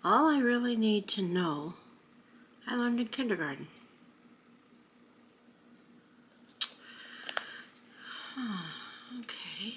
All I really need to know, I learned in kindergarten. Okay.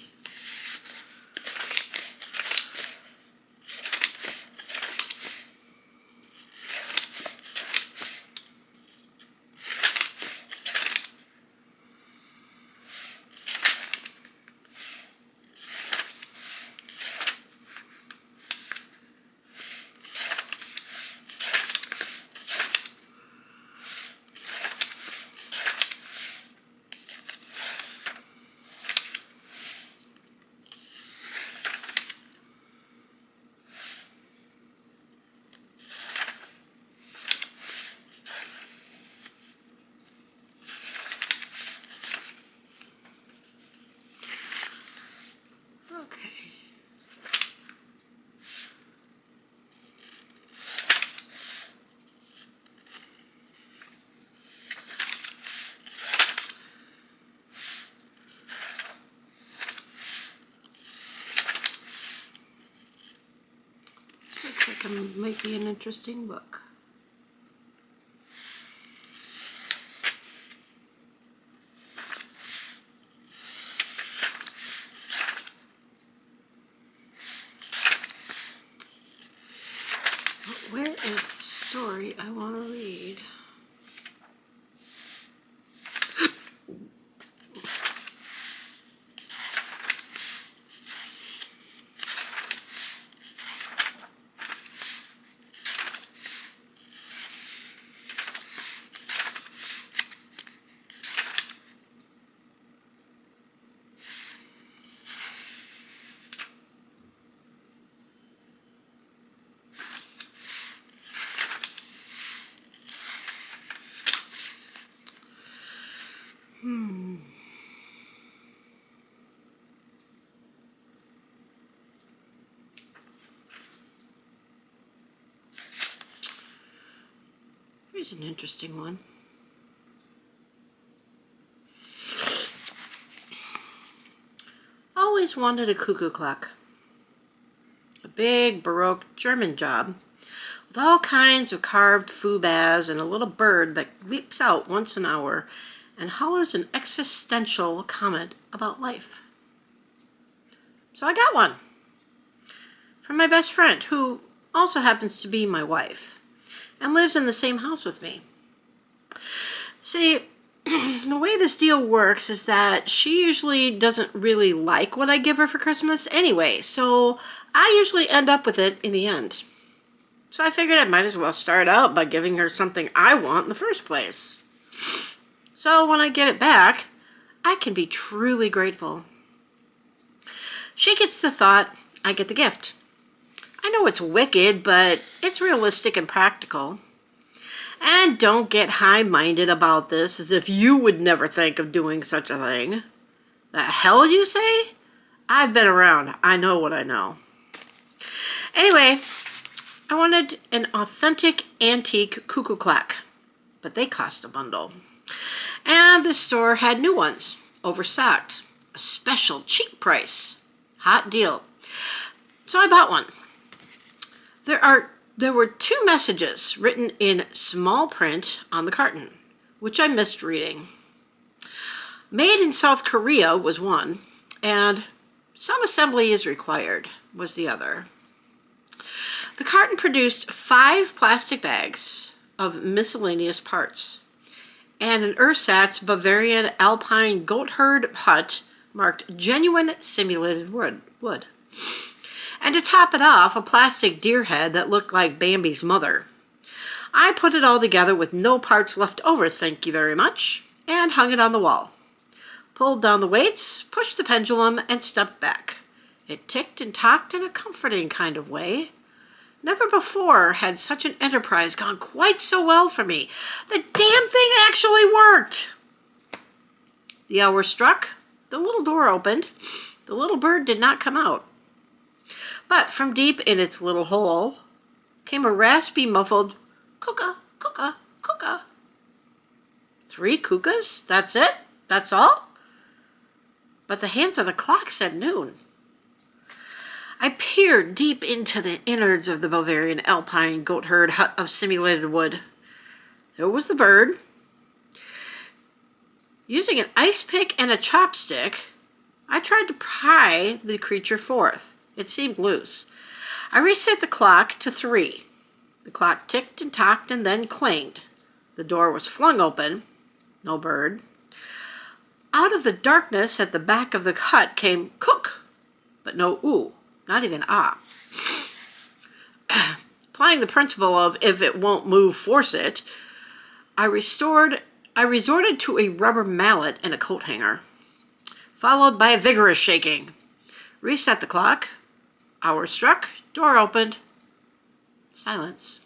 Okay. Looks like it might be an interesting book. But where is the story I want to read? Here's an interesting one. Always wanted a cuckoo clock. A big Baroque German job with all kinds of carved foobahs and a little bird that leaps out once an hour and hollers an existential comment about life. So I got one from my best friend, who also happens to be my wife and lives in the same house with me. See, the way this deal works is that she usually doesn't really like what I give her for Christmas anyway, so I usually end up with it in the end. So I figured I might as well start out by giving her something I want in the first place. So when I get it back, I can be truly grateful. She gets the thought, I get the gift. I know it's wicked, but it's realistic and practical. And don't get high-minded about this as if you would never think of doing such a thing. The hell, you say? I've been around. I know what I know. Anyway, I wanted an authentic antique cuckoo clock, but they cost a bundle. And the store had new ones, overstocked, a special cheap price, hot deal. So I bought one. There were two messages written in small print on the carton, which I missed reading. Made in South Korea was one, and some assembly is required was the other. The carton produced 5 plastic bags of miscellaneous parts and an ersatz Bavarian alpine goat herd hut marked genuine simulated wood. And to top it off, a plastic deer head that looked like Bambi's mother. I put it all together with no parts left over, thank you very much, and hung it on the wall. Pulled down the weights, pushed the pendulum, and stepped back. It ticked and tocked in a comforting kind of way. Never before had such an enterprise gone quite so well for me. The damn thing actually worked! The hour struck, the little door opened, the little bird did not come out. But from deep in its little hole came a raspy, muffled cuckoo, cuckoo, cuckoo. 3 cuckoos? That's it? That's all? But the hands of the clock said noon. I peered deep into the innards of the Bavarian alpine goat herd hut of simulated wood. There was the bird. Using an ice pick and a chopstick, I tried to pry the creature forth. It seemed loose. I reset the clock to 3. The clock ticked and tocked and then clanged. The door was flung open. No bird. Out of the darkness at the back of the hut came cook, but no ooh, not even ah. Applying the principle of if it won't move, force it, I resorted to a rubber mallet and a coat hanger, followed by a vigorous shaking. Reset the clock. Hour struck. Door opened. Silence.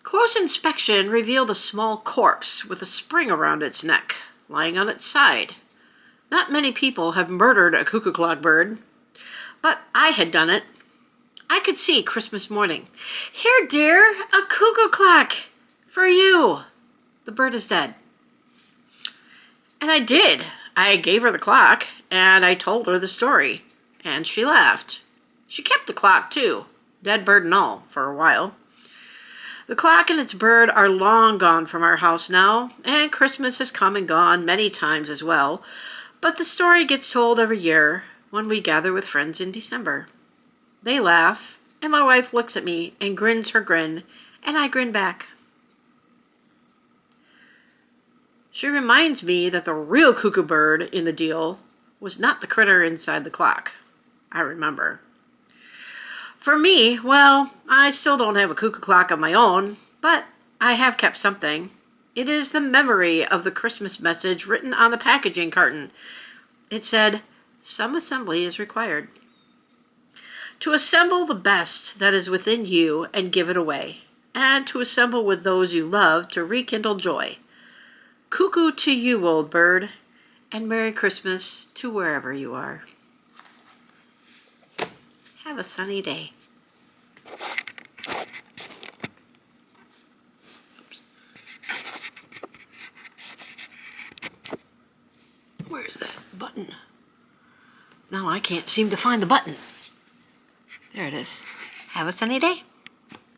Close inspection revealed a small corpse with a spring around its neck, lying on its side. Not many people have murdered a cuckoo clock bird, but I had done it. I could see Christmas morning. Here, dear, a cuckoo clock for you. The bird is dead. And I did. I gave her the clock, and I told her the story, and she laughed. She kept the clock, too, dead bird and all, for a while. The clock and its bird are long gone from our house now, and Christmas has come and gone many times as well, but the story gets told every year when we gather with friends in December. They laugh, and my wife looks at me and grins her grin, and I grin back. She reminds me that the real cuckoo bird in the deal was not the critter inside the clock. I remember. For me, well, I still don't have a cuckoo clock of my own, but I have kept something. It is the memory of the Christmas message written on the packaging carton. It said, "Some assembly is required." To assemble the best that is within you and give it away, and to assemble with those you love to rekindle joy. Cuckoo to you, old bird, and Merry Christmas to wherever you are. Have a sunny day. Oops. Where's that button? Now I can't seem to find the button. There it is. Have a sunny day.